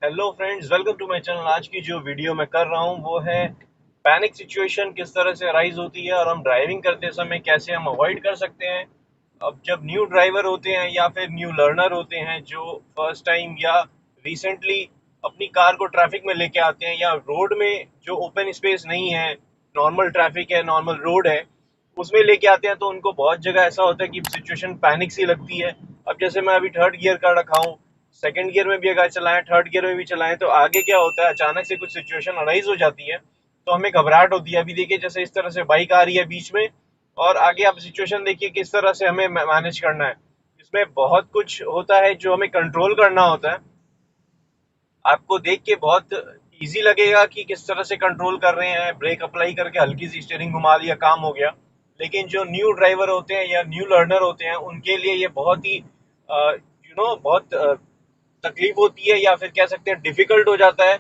Hello friends, welcome to my channel. आज की जो वीडियो मैं कर रहा हूँ वो है पैनिक सिचुएशन किस तरह से अराइज होती है और हम ड्राइविंग करते समय कैसे हम अवॉइड कर सकते हैं। अब जब न्यू ड्राइवर होते हैं या फिर न्यू लर्नर होते हैं जो फर्स्ट टाइम या रिसेंटली अपनी कार को ट्रैफिक में लेके आते हैं या रोड में जो ओपन स्पेस नहीं है, नॉर्मल ट्रैफिक है, नॉर्मल रोड है, उसमें लेके आते हैं तो उनको बहुत जगह ऐसा होता है कि सिचुएशन पैनिक सी लगती है। अब जैसे मैं अभी थर्ड गियर का रखा हूँ, सेकंड गियर में भी अगर चलाएं, थर्ड गियर में भी चलाएं, तो आगे क्या होता है, अचानक से कुछ सिचुएशन अराइज हो जाती है तो हमें घबराहट होती है। अभी देखिए जैसे इस तरह से बाइक आ रही है बीच में और आगे आप सिचुएशन देखिए किस तरह से हमें मैनेज करना है। इसमें बहुत कुछ होता है जो हमें कंट्रोल करना होता है। आपको देख के बहुत इजी लगेगा कि किस तरह से कंट्रोल कर रहे हैं, ब्रेक अप्लाई करके हल्की सी स्टीयरिंग घुमा लिया, काम हो गया। लेकिन जो न्यू ड्राइवर होते हैं या न्यू लर्नर होते हैं उनके लिए ये बहुत ही बहुत तकलीफ होती है या फिर कह सकते हैं डिफिकल्ट हो जाता है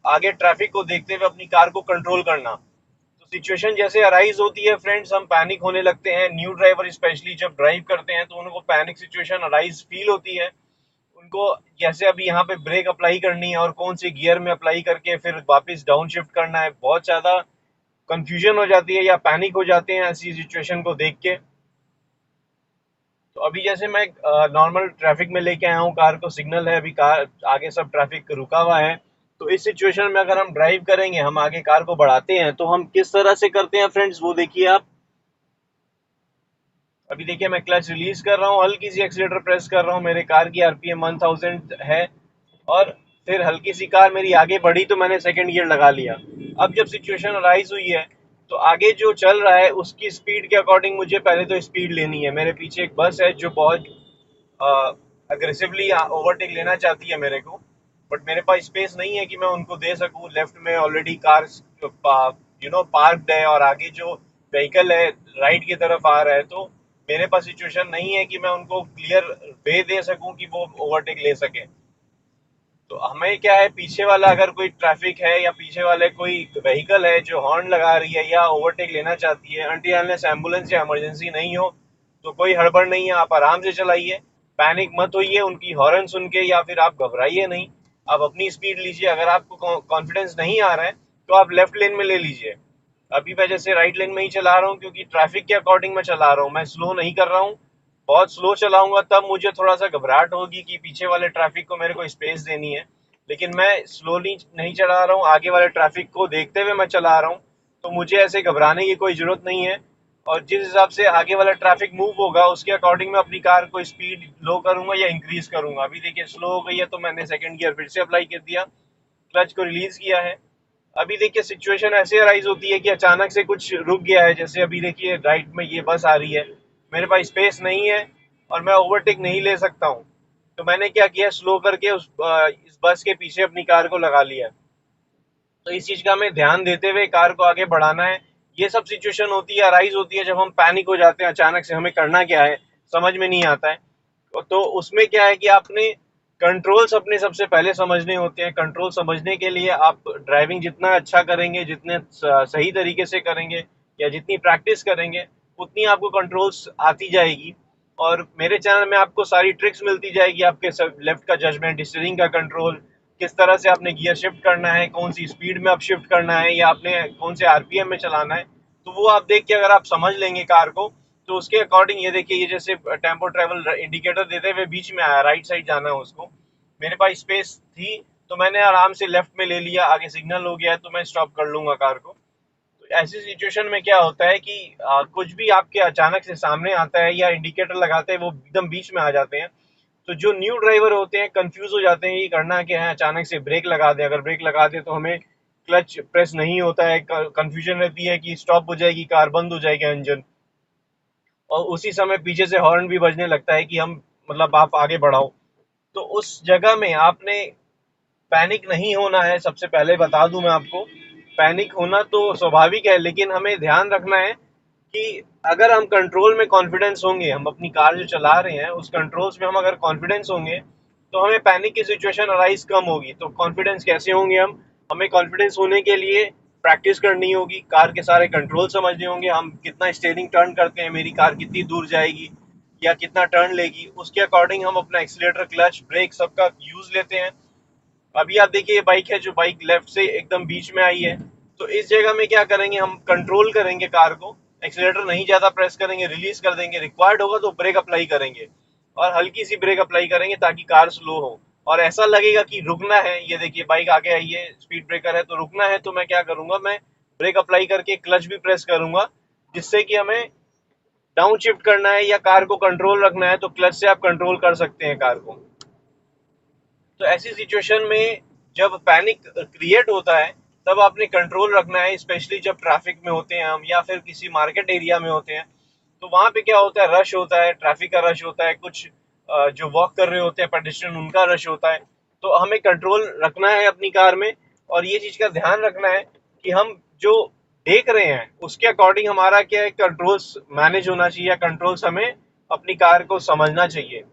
आगे ट्रैफिक को देखते हुए अपनी कार को कंट्रोल करना। तो सिचुएशन जैसे अराइज होती है फ्रेंड्स, हम पैनिक होने लगते हैं। न्यू ड्राइवर स्पेशली जब ड्राइव करते हैं तो उनको पैनिक सिचुएशन अराइज फील होती है। उनको जैसे अभी यहाँ पे ब्रेक अप्लाई करनी है और कौन से गियर में अप्लाई करके फिर वापस डाउन शिफ्ट करना है, बहुत ज़्यादा कंफ्यूजन हो जाती है या पैनिक हो जाते हैं ऐसी सिचुएशन को देख के। तो अभी जैसे मैं नॉर्मल ट्रैफिक में लेके आया हूँ कार को, सिग्नल है, अभी कार आगे सब ट्रैफिक रुका हुआ है। तो इस सिचुएशन में अगर हम ड्राइव करेंगे, हम आगे कार को बढ़ाते हैं तो हम किस तरह से करते हैं फ्रेंड्स, वो देखिए आप। अभी देखिए मैं क्लच रिलीज कर रहा हूँ, हल्की सी एक्सीलेटर प्रेस कर रहा हूँ, मेरे कार की आरपीएम 1000 है और फिर हल्की सी कार मेरी आगे बढ़ी तो मैंने सेकंड गियर लगा लिया। अब जब सिचुएशन अराइज हुई है तो आगे जो चल रहा है उसकी स्पीड के अकॉर्डिंग मुझे पहले तो स्पीड लेनी है। मेरे पीछे एक बस है जो बहुत अग्रेसिवली ओवरटेक लेना चाहती है मेरे को, बट मेरे पास स्पेस नहीं है कि मैं उनको दे सकूं। लेफ्ट में ऑलरेडी कार पार्कड है और आगे जो व्हीकल है राइट की तरफ आ रहा है, तो मेरे पास सिचुएशन नहीं है कि मैं उनको क्लियर वे दे सकूं कि वो ओवरटेक ले सके। तो हमें क्या है, पीछे वाला अगर कोई ट्रैफिक है या पीछे वाले कोई व्हीकल है जो हॉर्न लगा रही है या ओवरटेक लेना चाहती है, अनटिल एम्बुलेंस या इमरजेंसी नहीं हो तो कोई हड़बड़ नहीं है, आप आराम से चलाइए, पैनिक मत होइए उनकी हॉर्न सुन के या फिर आप घबराइए नहीं। आप अपनी स्पीड लीजिए। अगर आपको कॉन्फिडेंस नहीं आ रहा है तो आप लेफ्ट लेन में ले लीजिए। अभी मैं जैसे राइट लेन में ही चला रहा हूँ क्योंकि ट्रैफिक के अकॉर्डिंग मैं चला रहा हूँ, मैं स्लो नहीं कर रहा हूँ। बहुत स्लो चलाऊंगा तब मुझे थोड़ा सा घबराहट होगी कि पीछे वाले ट्रैफिक को मेरे को स्पेस देनी है। लेकिन मैं स्लोली नहीं चला रहा हूँ, आगे वाले ट्रैफिक को देखते हुए मैं चला रहा हूँ, तो मुझे ऐसे घबराने की कोई जरूरत नहीं है। और जिस हिसाब से आगे वाला ट्रैफिक मूव होगा उसके अकॉर्डिंग मैं अपनी कार को स्पीड लो करूंगा या इंक्रीज करूंगा। अभी देखिए स्लो हो गई है तो मैंने सेकंड गियर फिर से अप्लाई कर दिया, क्लच को रिलीज किया है। अभी देखिए सिचुएशन ऐसे अराइज होती है कि अचानक से कुछ रुक गया है। जैसे अभी देखिए राइट में ये बस आ रही है, मेरे पास स्पेस नहीं है और मैं ओवरटेक नहीं ले सकता हूँ, तो मैंने क्या किया, स्लो करके इस बस के पीछे अपनी कार को लगा लिया। तो इस चीज का हमें ध्यान देते हुए कार को आगे बढ़ाना है। ये सब सिचुएशन होती है, अराइज होती है जब हम पैनिक हो जाते हैं, अचानक से हमें करना क्या है समझ में नहीं आता है। तो उसमें क्या है कि आपने कंट्रोल्स अपने सबसे पहले समझने होते हैं। कंट्रोल समझने के लिए आप ड्राइविंग जितना अच्छा करेंगे, जितने सही तरीके से करेंगे या जितनी प्रैक्टिस करेंगे, उतनी आपको कंट्रोल्स आती जाएगी। और मेरे चैनल में आपको सारी ट्रिक्स मिलती जाएगी, आपके लेफ्ट का जजमेंट, स्टीयरिंग का कंट्रोल, किस तरह से आपने गियर शिफ्ट करना है, कौन सी स्पीड में आप शिफ्ट करना है या आपने कौन से आरपीएम में चलाना है। तो वो आप देख के अगर आप समझ लेंगे कार को तो उसके अकॉर्डिंग, ये देखिए ये जैसे टेम्पो ट्रेवल इंडिकेटर देते हुए बीच में आया, राइट साइड जाना है उसको, मेरे पास स्पेस थी तो मैंने आराम से लेफ्ट में ले लिया, आगे सिग्नल हो गया है तो मैं स्टॉप कर लूंगा कार को। तो ऐसी सिचुएशन में क्या होता है कि कुछ भी आपके अचानक से सामने आता है या इंडिकेटर लगाते हैं वो एकदम बीच में आ जाते हैं, तो जो न्यू ड्राइवर होते हैं कंफ्यूज हो जाते हैं ये करना क्या है, अचानक से ब्रेक लगा दे, अगर ब्रेक लगा दे तो हमें क्लच प्रेस नहीं होता है, कंफ्यूजन रहती है कि स्टॉप हो जाएगी कार, बंद हो जाएगा इंजन, और उसी समय पीछे से हॉर्न भी बजने लगता है कि हम मतलब आप आगे बढ़ाओ। तो उस जगह में आपने पैनिक नहीं होना है। सबसे पहले बता दूं मैं आपको, पैनिक होना तो स्वाभाविक है लेकिन हमें ध्यान रखना है कि अगर हम कंट्रोल में कॉन्फिडेंस होंगे, हम अपनी कार जो चला रहे हैं उस कंट्रोल्स में हम अगर कॉन्फिडेंस होंगे तो हमें पैनिक की सिचुएशन अराइज कम होगी। तो कॉन्फिडेंस कैसे होंगे हम, हमें कॉन्फिडेंस होने के लिए प्रैक्टिस करनी होगी, कार के सारे कंट्रोल समझने होंगे, हम कितना स्टीयरिंग टर्न करते हैं, मेरी कार कितनी दूर जाएगी या कितना टर्न लेगी, उसके अकॉर्डिंग हम अपना एक्सीलेटर, क्लच, ब्रेक सबका यूज लेते हैं। अभी आप देखिए ये बाइक है, जो बाइक लेफ्ट से एकदम बीच में आई है, तो इस जगह में क्या करेंगे, हम कंट्रोल करेंगे कार को, एक्सीलेटर नहीं ज्यादा प्रेस करेंगे, रिलीज कर देंगे, रिक्वायर्ड होगा तो ब्रेक अप्लाई करेंगे और हल्की सी ब्रेक अप्लाई करेंगे ताकि कार स्लो हो। और ऐसा लगेगा कि रुकना है, ये देखिए बाइक आगे आई है, स्पीड ब्रेकर है, तो रुकना है, तो मैं क्या करूंगा, मैं ब्रेक अप्लाई करके क्लच भी प्रेस करूंगा, जिससे कि हमें डाउन शिफ्ट करना है या कार को कंट्रोल रखना है तो क्लच से आप कंट्रोल कर सकते हैं कार को। तो ऐसी सिचुएशन में जब पैनिक क्रिएट होता है तब आपने कंट्रोल रखना है, स्पेशली जब ट्रैफिक में होते हैं हम या फिर किसी मार्केट एरिया में होते हैं। तो वहां पे क्या होता है, रश होता है, ट्रैफिक का रश होता है, कुछ जो वॉक कर रहे होते हैं पेडिस्ट्रियन उनका रश होता है। तो हमें कंट्रोल रखना है अपनी कार में, और ये चीज का ध्यान रखना है कि हम जो देख रहे हैं उसके अकॉर्डिंग हमारा क्या है, कंट्रोल्स मैनेज होना चाहिए, कंट्रोल्स हमें अपनी कार को समझना चाहिए।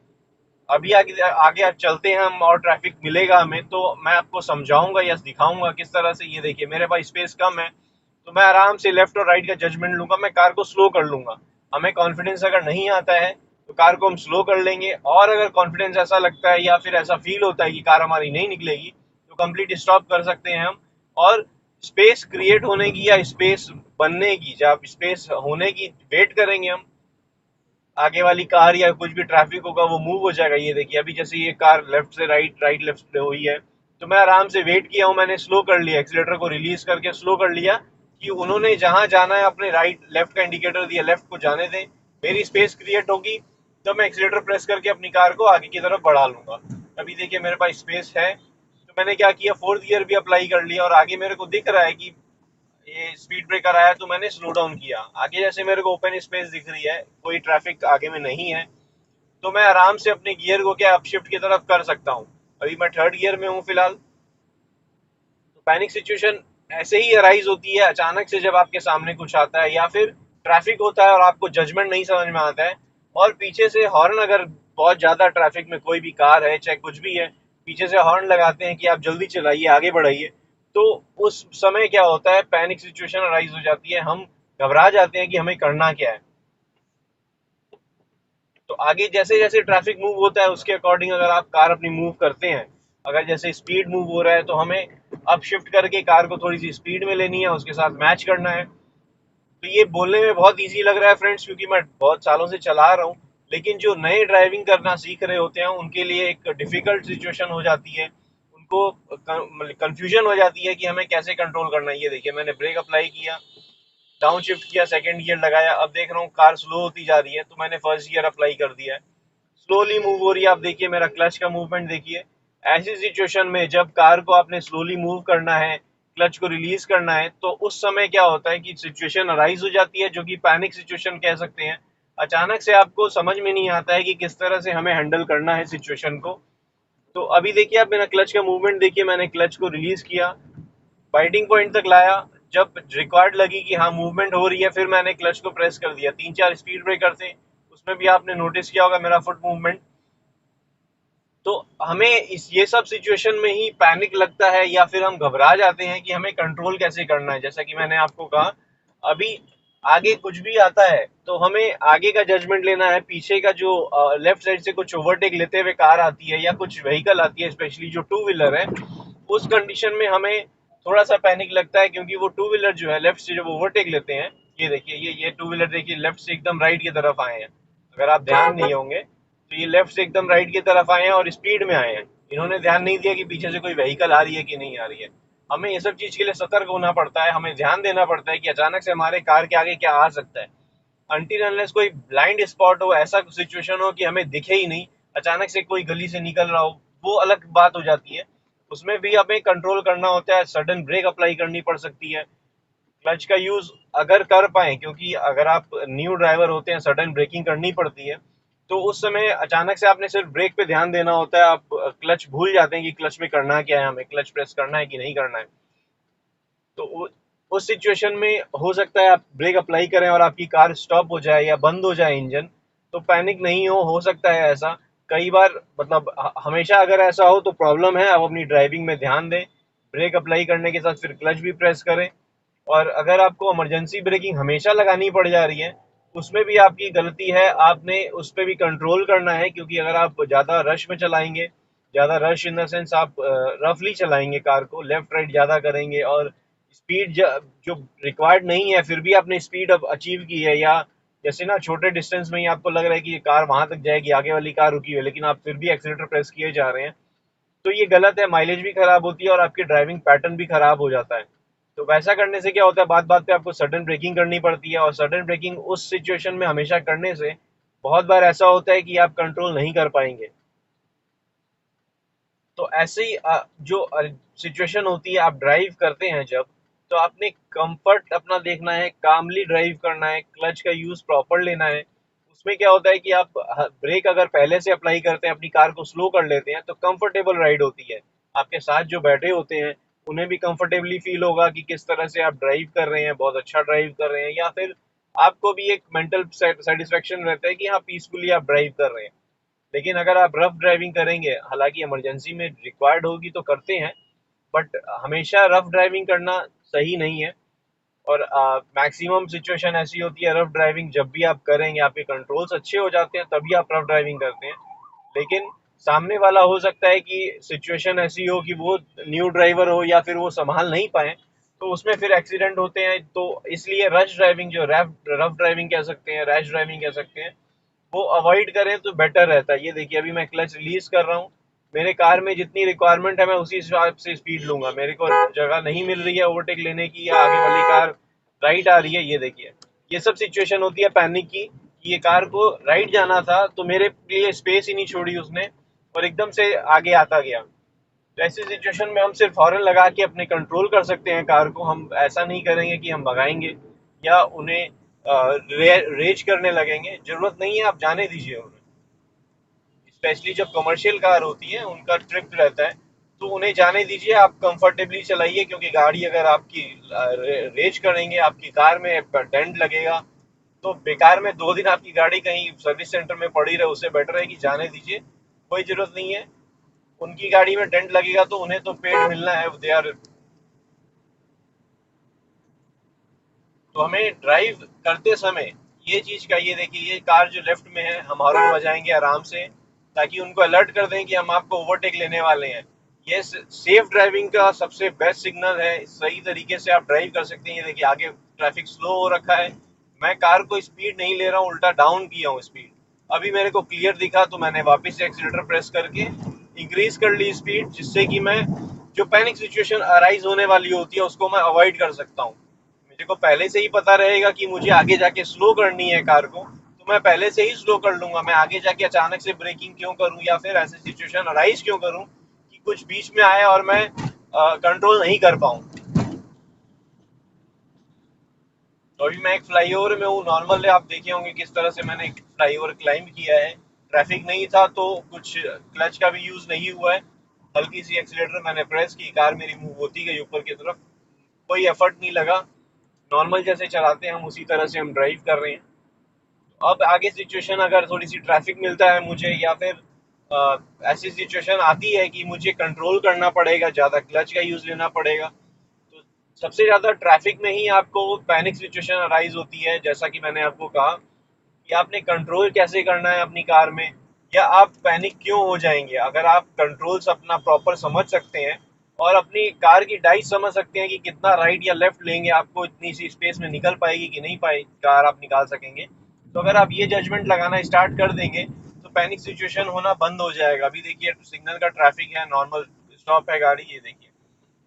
अभी आगे आगे आप चलते हैं हम और ट्रैफिक मिलेगा हमें, तो मैं आपको समझाऊंगा या दिखाऊंगा किस तरह से। ये देखिए मेरे पास स्पेस कम है, तो मैं आराम से लेफ्ट और राइट का जजमेंट लूंगा, मैं कार को स्लो कर लूंगा। हमें कॉन्फिडेंस अगर नहीं आता है तो कार को हम स्लो कर लेंगे, और अगर कॉन्फिडेंस ऐसा लगता है या फिर ऐसा फील होता है कि कार हमारी नहीं निकलेगी तो कंप्लीट स्टॉप कर सकते हैं हम। और स्पेस क्रिएट होने की या स्पेस बनने की, जब स्पेस होने की वेट करेंगे हम, आगे वाली कार या कुछ भी ट्रैफिक होगा वो मूव हो जाएगा। ये देखिए अभी जैसे ये कार लेफ्ट से राइट, राइट लेफ्ट से हुई है, तो मैं आराम से वेट किया हूँ, मैंने स्लो कर लिया, एक्सीलेटर को रिलीज करके स्लो कर लिया कि उन्होंने जहां जाना है अपने राइट लेफ्ट का इंडिकेटर दिया, लेफ्ट को जाने दें, मेरी स्पेस क्रिएट होगी तो मैं एक्सीलेटर प्रेस करके अपनी कार को आगे की तरफ बढ़ा लूंगा। अभी देखिए मेरे पास स्पेस है, तो मैंने क्या किया, फोर्थ गियर भी अप्लाई कर लिया और आगे मेरे को दिख रहा है कि ये स्पीड ब्रेकर आया तो मैंने स्लो डाउन किया। आगे जैसे मेरे को ओपन स्पेस दिख रही है, कोई ट्रैफिक आगे में नहीं है, तो मैं आराम से अपने गियर को क्या अपशिफ्ट की तरफ कर सकता हूँ। अभी मैं थर्ड गियर में हूँ फिलहाल। तो पैनिक सिचुएशन ऐसे ही अराइज होती है अचानक से, जब आपके सामने कुछ आता है या फिर ट्रैफिक होता है और आपको जजमेंट नहीं समझ में आता है, और पीछे से हॉर्न, अगर बहुत ज्यादा ट्रैफिक में कोई भी कार है चाहे कुछ भी है, पीछे से हॉर्न लगाते हैं कि आप जल्दी चलाइए, आगे बढ़ाइए, तो उस समय क्या होता है, पैनिक सिचुएशन अराइज हो जाती है, हम घबरा जाते हैं कि हमें करना क्या है। तो आगे जैसे जैसे ट्रैफिक मूव होता है उसके अकॉर्डिंग अगर आप कार अपनी मूव करते हैं, अगर जैसे स्पीड मूव हो रहा है तो हमें अप शिफ्ट करके कार को थोड़ी सी स्पीड में लेनी है, उसके साथ मैच करना है। तो ये बोलने में बहुत इजी लग रहा है फ्रेंड्स, क्योंकि मैं बहुत सालों से चला रहा हूँ, लेकिन जो नए ड्राइविंग करना सीख रहे होते हैं उनके लिए एक डिफिकल्ट सिचुएशन हो जाती है, उनको कंफ्यूजन हो जाती है कि हमें कैसे कंट्रोल करना है। ये देखिए मैंने ब्रेक अप्लाई किया, डाउन शिफ्ट किया, सेकंड गियर लगाया, अब देख रहा हूँ कार स्लो होती जा रही है तो मैंने फर्स्ट गियर अप्लाई कर दिया है, स्लोली मूव हो रही है। आप देखिए मेरा क्लच का मूवमेंट देखिए। ऐसी सिचुएशन में जब कार को आपने स्लोली मूव करना है, क्लच को रिलीज करना है, तो उस समय क्या होता है कि सिचुएशन अराइज हो जाती है जो कि पैनिक सिचुएशन कह सकते हैं। अचानक से आपको समझ में नहीं आता है कि किस तरह से हमें हैंडल करना है सिचुएशन को। तो अभी देखिए आप मेरा क्लच का मूवमेंट देखिए, मैंने क्लच को रिलीज किया, बाइटिंग पॉइंट तक लाया, जब रिकॉर्ड लगी कि हाँ मूवमेंट हो रही है, फिर मैंने क्लच को प्रेस कर दिया। 3-4 स्पीड ब्रेकर थे, उसमें भी आपने नोटिस किया होगा मेरा फुट मूवमेंट। तो हमें इस ये सब सिचुएशन में ही पैनिक लगता है या फिर हम घबरा जाते हैं कि हमें कंट्रोल कैसे करना है। जैसा कि मैंने आपको कहा, अभी आगे कुछ भी आता है तो हमें आगे का जजमेंट लेना है, पीछे का जो लेफ्ट साइड से कुछ ओवरटेक लेते हुए कार आती है या कुछ व्हीकल आती है, स्पेशली जो टू व्हीलर है, उस कंडीशन में हमें थोड़ा सा पैनिक लगता है, क्योंकि वो टू व्हीलर जो है लेफ्ट से जब ओवरटेक लेते हैं, ये देखिए ये टू व्हीलर देखिए लेफ्ट से एकदम राइट की तरफ आए हैं, अगर आप ध्यान नहीं होंगे तो ये लेफ्ट से एकदम राइट की तरफ आए हैं और स्पीड में आए हैं। इन्होंने ध्यान नहीं दिया कि पीछे से कोई व्हीकल आ रही है कि नहीं आ रही है। हमें ये सब चीज के लिए सतर्क होना पड़ता है, हमें ध्यान देना पड़ता है कि अचानक से हमारे कार के आगे क्या आ सकता है। अनटिल अनलेस कोई ब्लाइंड स्पॉट हो, ऐसा सिचुएशन हो कि हमें दिखे ही नहीं, अचानक से कोई गली से निकल रहा हो, वो अलग बात हो जाती है, उसमें भी हमें कंट्रोल करना होता है, सडन ब्रेक अप्लाई करनी पड़ सकती है, क्लच का यूज अगर कर पाए, क्योंकि अगर आप न्यू ड्राइवर होते हैं सडन ब्रेकिंग करनी पड़ती है, तो उस समय अचानक से आपने सिर्फ ब्रेक पे ध्यान देना होता है, आप क्लच भूल जाते हैं कि क्लच में करना क्या है, हमें क्लच प्रेस करना है कि नहीं करना है। तो उस सिचुएशन में हो सकता है आप ब्रेक अप्लाई करें और आपकी कार स्टॉप हो जाए या बंद हो जाए इंजन, तो पैनिक नहीं हो सकता है ऐसा कई बार, मतलब हमेशा अगर ऐसा हो तो प्रॉब्लम है, आप अपनी ड्राइविंग में ध्यान दें, ब्रेक अप्लाई करने के साथ फिर क्लच भी प्रेस करें। और अगर आपको इमरजेंसी ब्रेकिंग हमेशा लगानी पड़ जा रही है, उसमें भी आपकी गलती है, आपने उस पर भी कंट्रोल करना है, क्योंकि अगर आप ज़्यादा रश में चलाएंगे, ज़्यादा रश इन द सेंस आप रफली चलाएंगे कार को, लेफ्ट राइट ज़्यादा करेंगे और स्पीड जो रिक्वायर्ड नहीं है फिर भी आपने स्पीड अब अचीव की है, या जैसे ना छोटे डिस्टेंस में ही आपको लग रहा है कि ये कार वहां तक जाएगी, आगे वाली कार रुकी हुई है, लेकिन आप फिर भी एक्सीलेटर प्रेस किए जा रहे हैं, तो ये गलत है। माइलेज भी खराब होती है और आपकी ड्राइविंग पैटर्न भी खराब हो जाता है। तो वैसा करने से क्या होता है, बात बात पे आपको सडन ब्रेकिंग करनी पड़ती है, और सडन ब्रेकिंग उस सिचुएशन में हमेशा करने से बहुत बार ऐसा होता है कि आप कंट्रोल नहीं कर पाएंगे। तो ऐसे ही जो सिचुएशन होती है, आप ड्राइव करते हैं जब, तो आपने कंफर्ट अपना देखना है, कामली ड्राइव करना है, क्लच का यूज प्रॉपर लेना है। उसमें क्या होता है कि आप ब्रेक अगर पहले से अप्लाई करते हैं, अपनी कार को स्लो कर लेते हैं, तो कंफर्टेबल राइड होती है। आपके साथ जो बैठे होते हैं उन्हें भी कंफर्टेबली फील होगा कि किस तरह से आप ड्राइव कर रहे हैं, बहुत अच्छा ड्राइव कर रहे हैं, या फिर आपको भी एक मेंटल सेटिस्फेक्शन रहता है कि हाँ पीसफुली आप ड्राइव कर रहे हैं। लेकिन अगर आप रफ ड्राइविंग करेंगे, हालांकि इमरजेंसी में रिक्वायर्ड होगी तो करते हैं, बट हमेशा रफ ड्राइविंग करना सही नहीं है। और मैक्सिमम सिचुएशन ऐसी होती है, रफ ड्राइविंग जब भी आप करेंगे आपके कंट्रोल्स अच्छे हो जाते हैं तभी आप रफ ड्राइविंग करते हैं। लेकिन सामने वाला हो सकता है कि सिचुएशन ऐसी हो कि वो न्यू ड्राइवर हो या फिर वो संभाल नहीं पाए, तो उसमें फिर एक्सीडेंट होते हैं। तो इसलिए रश ड्राइविंग, जो रफ ड्राइविंग कह सकते हैं, रैश ड्राइविंग कह सकते हैं, वो अवॉइड करें तो बेटर रहता है। ये देखिए अभी मैं क्लच रिलीज कर रहा हूँ, मेरे कार में जितनी रिक्वायरमेंट है मैं उसी हिसाब से स्पीड लूंगा। मेरे को जगह नहीं मिल रही है ओवरटेक लेने की, या आगे वाली कार राइट आ रही है, ये देखिए ये सब सिचुएशन होती है पैनिक की, कि ये कार को राइट जाना था तो मेरे लिए स्पेस ही नहीं छोड़ी उसने, और एकदम से आगे आता गया। तो ऐसी सिचुएशन में हम सिर्फ हॉर्न लगा के अपने कंट्रोल कर सकते हैं कार को। हम ऐसा नहीं करेंगे कि हम भगाएंगे या उन्हें रेज करने लगेंगे, जरूरत नहीं है, आप जाने दीजिए उन्हें। स्पेशली जब कमर्शियल कार होती है, उनका ट्रिप रहता है, तो उन्हें जाने दीजिए, आप कंफर्टेबली चलाइए, क्योंकि गाड़ी अगर आपकी रेज करेंगे, आपकी कार में डेंट लगेगा, तो बेकार में 2 दिन आपकी गाड़ी कहीं सर्विस सेंटर में पड़ी रहे, उससे बेटर है कि जाने दीजिए, कोई जरूरत नहीं है। उनकी गाड़ी में डेंट लगेगा तो उन्हें तो पेड मिलना है, दे आर। तो हमें ड्राइव करते समय ये चीज का, ये देखिए ये कार जो लेफ्ट में है, हम हॉर्न बजाएंगे आराम से, ताकि उनको अलर्ट कर दें कि हम आपको ओवरटेक लेने वाले हैं। ये सेफ ड्राइविंग का सबसे बेस्ट सिग्नल है, सही तरीके से आप ड्राइव कर सकते हैं। ये देखिए आगे ट्रैफिक स्लो हो रखा है, मैं कार को स्पीड नहीं ले रहा हूँ, उल्टा डाउन किया हूँ स्पीड। अभी मेरे को क्लियर दिखा तो मैंने वापस से एक्सीलेटर प्रेस करके इंक्रीज कर ली स्पीड, जिससे कि मैं जो पैनिक सिचुएशन अराइज होने वाली होती है उसको मैं अवॉइड कर सकता हूँ। मुझे को पहले से ही पता रहेगा कि मुझे आगे जाके स्लो करनी है कार को, तो मैं पहले से ही स्लो कर लूंगा। मैं आगे जाके अचानक से ब्रेकिंग क्यों करूं, या फिर ऐसे सिचुएशन अराइज क्यों करूं कि कुछ बीच में आए और मैं कंट्रोल नहीं कर पाऊं। तो अभी मैं एक फ्लाईओवर में हूँ, नॉर्मल आप देखे होंगे किस तरह से मैंने फ्लाईओवर क्लाइंब किया है। ट्रैफिक नहीं था तो कुछ क्लच का भी यूज नहीं हुआ है, हल्की सी एक्सीलेटर मैंने प्रेस की, कार मेरी मूव होती गई ऊपर की तरफ, कोई एफर्ट नहीं लगा। नॉर्मल जैसे चलाते हैं हम उसी तरह से हम ड्राइव कर रहे हैं। अब आगे सिचुएशन अगर थोड़ी सी ट्रैफिक मिलता है मुझे, या फिर ऐसी सिचुएशन आती है कि मुझे कंट्रोल करना पड़ेगा, ज़्यादा क्लच का यूज़ लेना पड़ेगा, तो सबसे ज़्यादा ट्रैफिक में ही आपको पैनिक सिचुएशन अराइज होती है। जैसा कि मैंने आपको कहा कि आपने कंट्रोल कैसे करना है अपनी कार में, या आप पैनिक क्यों हो जाएंगे। अगर आप कंट्रोल्स अपना प्रॉपर समझ सकते हैं और अपनी कार की डाइट समझ सकते हैं कि कितना राइट या लेफ्ट लेंगे, आपको इतनी सी स्पेस में निकल पाएगी कि नहीं पाएगी कार, आप निकाल सकेंगे, तो अगर आप ये जजमेंट लगाना स्टार्ट कर देंगे तो पैनिक सिचुएशन होना बंद हो जाएगा। अभी देखिए सिग्नल का ट्रैफिक है, नॉर्मल स्टॉप है गाड़ी, ये देखिए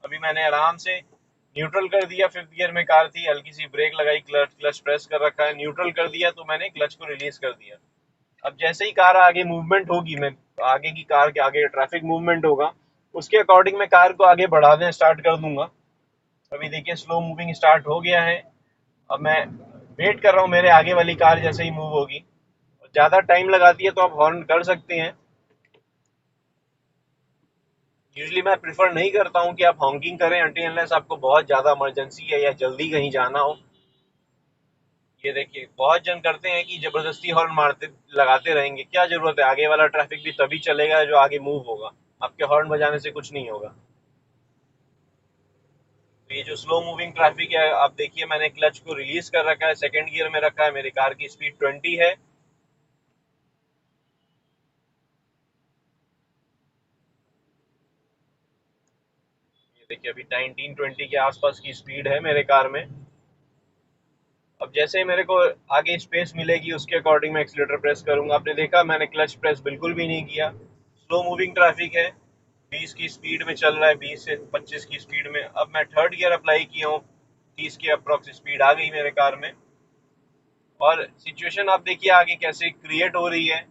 अभी मैंने आराम से न्यूट्रल कर दिया, फिफ्थ गियर में कार थी, हल्की सी ब्रेक लगाई, क्लच क्लच प्रेस कर रखा है, न्यूट्रल कर दिया तो मैंने क्लच को रिलीज कर दिया। अब जैसे ही कार आगे मूवमेंट होगी, मैं आगे की कार के आगे ट्रैफिक मूवमेंट होगा, उसके अकॉर्डिंग मैं कार को आगे बढ़ाने स्टार्ट कर दूंगा। अभी देखिए स्लो मूविंग स्टार्ट हो गया है। अब मैं वेट कर रहा हूँ मेरे आगे वाली कार जैसे ही मूव होगी। ज़्यादा टाइम लगाती है तो आप हॉर्न कर सकते हैं। यूजली मैं प्रिफर नहीं करता हूँ कि आप हॉकिंग करें अनटिल अनलेस आपको बहुत ज़्यादा इमरजेंसी है या जल्दी कहीं जाना हो। ये देखिए बहुत जन करते हैं कि जबरदस्ती हॉर्न मारते लगाते रहेंगे, क्या जरूरत है, आगे वाला ट्रैफिक भी तभी चलेगा जो आगे मूव होगा, आपके हॉर्न बजाने से कुछ नहीं होगा। तो ये जो स्लो मूविंग ट्रैफिक है, आप देखिए मैंने क्लच को रिलीज कर रखा है, सेकंड गियर में रखा है, मेरी कार की स्पीड 20 है। देखिए अभी 19-20 के आसपास की स्पीड है मेरे कार में। अब जैसे ही मेरे को आगे स्पेस मिलेगी उसके अकॉर्डिंग मैं एक्सीलेटर प्रेस करूंगा। आपने देखा मैंने क्लच प्रेस बिल्कुल भी नहीं किया। स्लो मूविंग ट्रैफिक है, 20 की स्पीड में चल रहा है, 20 से 25 की स्पीड में। अब मैं थर्ड गियर अप्लाई किया हूँ, 30 के अप्रॉक्स स्पीड आ गई मेरे कार में। और सिचुएशन आप देखिए आगे कैसे क्रिएट हो रही है।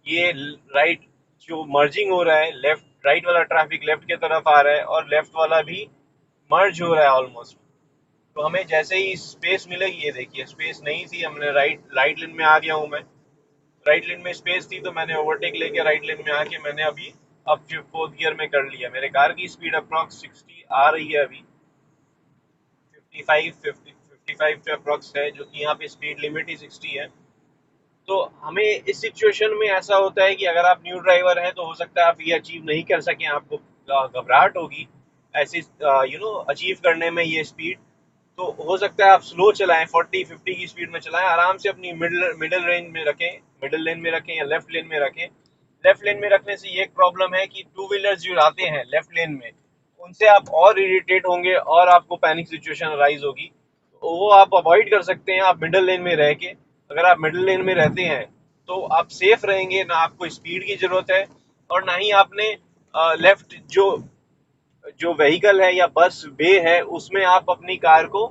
ये राइट जो मर्जिंग हो रहा है, लेफ्ट राइट वाला ट्रैफिक लेफ्ट की तरफ आ रहा है और लेफ्ट वाला भी मर्ज हो रहा है ऑलमोस्ट। तो हमें जैसे ही स्पेस मिलेगी, ये देखिए स्पेस नहीं थी, हमने राइट लेन में आ गया हूँ मैं। राइट लेन में स्पेस थी तो मैंने ओवरटेक लेके राइट लेन में आके मैंने अभी अब फोर्थ गियर में कर लिया। मेरे कार की स्पीड अप्रॉक्स 60 आ रही है अभी, 55 पे अप्रॉक्स है, जो कि यहाँ पे स्पीड लिमिट ही 60 है। तो हमें इस सिचुएशन में ऐसा होता है कि अगर आप न्यू ड्राइवर हैं तो हो सकता है आप ये अचीव नहीं कर सकें, आपको घबराहट होगी ऐसे अचीव करने में ये स्पीड। तो हो सकता है आप स्लो चलाएं, 40-50 की स्पीड में चलाएं, आराम से अपनी मिडिल मिडिल रेंज में रखें, मिडिल लेन में रखें या लेफ्ट लेन में रखें। लेफ्ट लेन में रखने से ये एक प्रॉब्लम है कि टू व्हीलर्स जो आते हैं लेफ्ट लेन में, उनसे आप और इरिटेट होंगे और आपको पैनिक सिचुएशन राइज होगी। तो वो आप अवॉइड कर सकते हैं आप मिडिल लेन में रह के। अगर आप मिडिल लेन में रहते हैं तो आप सेफ रहेंगे, ना आपको स्पीड की जरूरत है और ना ही आपने लेफ्ट जो जो व्हीकल है या बस वे है उसमें आप अपनी कार को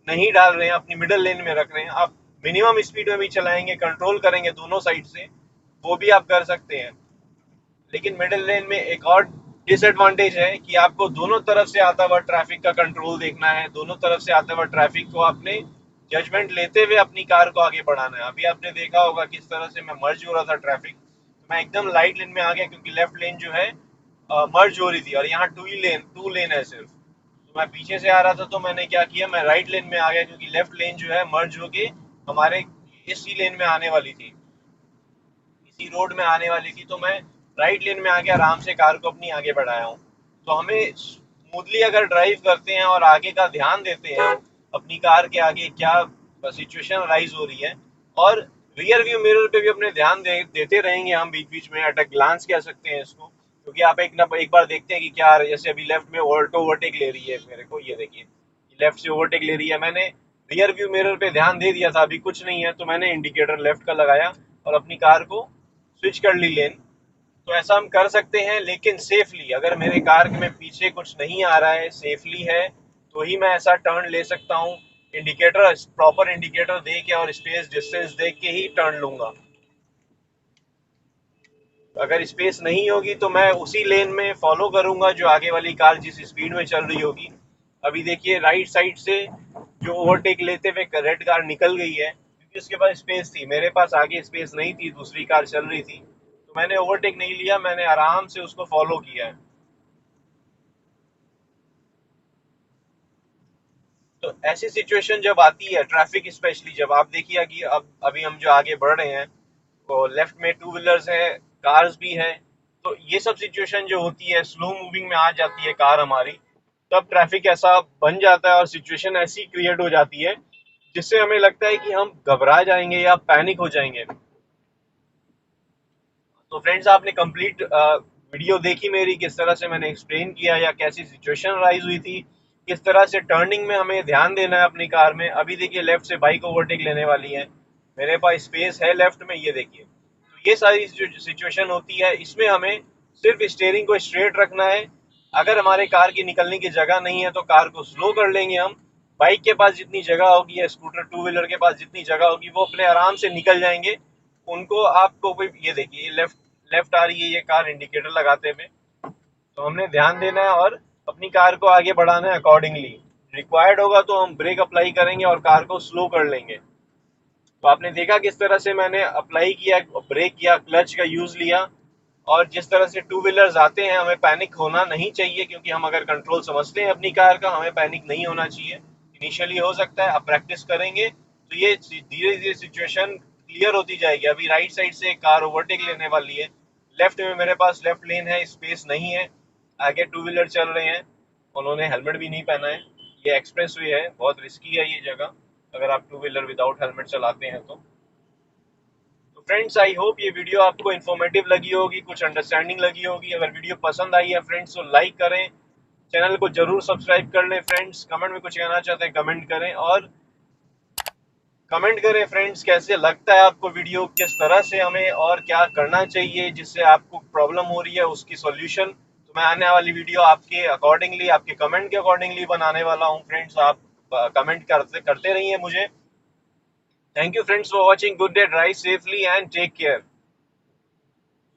नहीं डाल रहे हैं, अपनी मिडिल लेन में रख रहे हैं। आप मिनिमम स्पीड में भी चलाएंगे, कंट्रोल करेंगे दोनों साइड से, वो भी आप कर सकते हैं। लेकिन मिडिल लेन में एक और डिसएडवांटेज है कि आपको दोनों तरफ से आता हुआ ट्रैफिक का कंट्रोल देखना है, दोनों तरफ से आते हुआ ट्रैफिक को आपने जजमेंट लेते हुए अपनी कार को आगे बढ़ाना है। अभी आपने देखा होगा किस तरह से मैं मर्ज हो रहा था ट्रैफिक, मैं एकदम लाइट लेन में आ गया क्योंकि लेफ्ट लेन जो है मर्ज हो रही थी और यहाँ टू लेन है सिर्फ। तो मैं पीछे से आ रहा था तो मैंने क्या किया, मैं राइट लेन में आ गया क्योंकि लेफ्ट लेन जो है मर्ज होके हमारे इसी लेन में आने वाली थी, इसी रोड में आने वाली थी। तो मैं राइट लेन में आके आराम से कार को अपनी आगे बढ़ाया हूँ। तो हमें स्मूथली अगर ड्राइव करते हैं और आगे का ध्यान देते हैं अपनी कार के आगे क्या सिचुएशन राइज हो रही है, और रियर व्यू मिरर पे भी अपने ध्यान देते रहेंगे हम बीच बीच में, एट अ ग्लांस कह सकते हैं इसको। क्योंकि आप एक बार देखते हैं कि क्या जैसे अभी लेफ्ट में ऑल्टो ओवरटेक ले रही है मेरे को, ये देखिए लेफ्ट से ओवरटेक ले रही है। मैंने रियर व्यू मिरर पे ध्यान दे दिया था, अभी कुछ नहीं है तो मैंने इंडिकेटर लेफ्ट का लगाया और अपनी कार को स्विच कर ली लेन। तो ऐसा हम कर सकते हैं लेकिन सेफली। अगर मेरे कार में पीछे कुछ नहीं आ रहा है, सेफली है, तो ही मैं ऐसा टर्न ले सकता हूँ। इंडिकेटर प्रॉपर इंडिकेटर दे के और स्पेस डिस्टेंस देख के ही टर्न लूंगा। अगर स्पेस नहीं होगी तो मैं उसी लेन में फॉलो करूंगा जो आगे वाली कार जिस स्पीड में चल रही होगी। अभी देखिए राइट साइड से जो ओवरटेक लेते हुए रेड कार निकल गई है क्योंकि उसके पास स्पेस थी, मेरे पास आगे स्पेस नहीं थी, दूसरी कार चल रही थी तो मैंने ओवरटेक नहीं लिया, मैंने आराम से उसको फॉलो किया है। तो ऐसी सिचुएशन जब आती है ट्रैफिक, स्पेशली जब आप देखिए कि अब अभी हम जो आगे बढ़ रहे हैं तो लेफ्ट में टू व्हीलर्स है, कार्स भी है। तो ये सब सिचुएशन जो होती है, स्लो मूविंग में आ जाती है कार हमारी, तब ट्रैफिक ऐसा बन जाता है और सिचुएशन ऐसी क्रिएट हो जाती है जिससे हमें लगता है कि हम घबरा जाएंगे या पैनिक हो जाएंगे। तो फ्रेंड्स आपने कंप्लीट वीडियो देखी मेरी, किस तरह से मैंने एक्सप्लेन किया या कैसी सिचुएशन राइज हुई थी, किस तरह से टर्निंग में हमें ध्यान देना है अपनी कार में। अभी देखिए लेफ्ट से बाइक ओवरटेक लेने वाली है, मेरे पास स्पेस है लेफ्ट में, ये देखिए। तो ये सारी जो सिचुएशन होती है इसमें हमें सिर्फ स्टीयरिंग को स्ट्रेट रखना है। अगर हमारे कार की निकलने की जगह नहीं है तो कार को स्लो कर लेंगे हम। बाइक के पास जितनी जगह होगी या स्कूटर टू व्हीलर के पास जितनी जगह होगी वो अपने आराम से निकल जाएंगे। उनको आपको कोई, ये देखिए लेफ्ट लेफ्ट आ रही है ये कार इंडिकेटर लगाते हुए, तो हमने ध्यान देना है और अपनी कार को आगे बढ़ाना है अकॉर्डिंगली। रिक्वायर्ड होगा तो हम ब्रेक अप्लाई करेंगे और कार को स्लो कर लेंगे। तो आपने देखा किस तरह से मैंने अप्लाई किया, ब्रेक किया, क्लच का यूज लिया। और जिस तरह से टू व्हीलर्स आते हैं हमें पैनिक होना नहीं चाहिए, क्योंकि हम अगर कंट्रोल समझते हैं अपनी कार का हमें पैनिक नहीं होना चाहिए। इनिशियली हो सकता है, अब प्रैक्टिस करेंगे तो ये धीरे धीरे सिचुएशन क्लियर होती जाएगी। अभी राइट साइड से एक कार ओवरटेक लेने वाली है, लेफ्ट में मेरे पास लेफ्ट लेन है, स्पेस नहीं है, आगे टू व्हीलर चल रहे हैं, उन्होंने हेलमेट भी नहीं पहना है। ये एक्सप्रेस वे है, बहुत रिस्की है ये जगह अगर आप टू व्हीलर विदाउट हेलमेट चलाते हैं तो फ्रेंड्स आई होप ये वीडियो आपको इन्फॉर्मेटिव लगी होगी, कुछ अंडरस्टैंडिंग लगी होगी। अगर वीडियो पसंद आई है फ्रेंड्स तो लाइक करें, चैनल को जरूर सब्सक्राइब कर लें फ्रेंड्स। कमेंट में कुछ कहना चाहते हैं कमेंट करें, और कमेंट करें फ्रेंड्स कैसे लगता है आपको वीडियो, किस तरह से हमें और क्या करना चाहिए जिससे आपको प्रॉब्लम हो रही है उसकी सॉल्यूशन। तो मैं आने वाली वीडियो आपके अकॉर्डिंगली, आपके कमेंट के अकॉर्डिंगली बनाने वाला हूं फ्रेंड्स। आप कमेंट करते करते रहिए मुझे। Thank you friends for watching. Good day, drive safely and take care.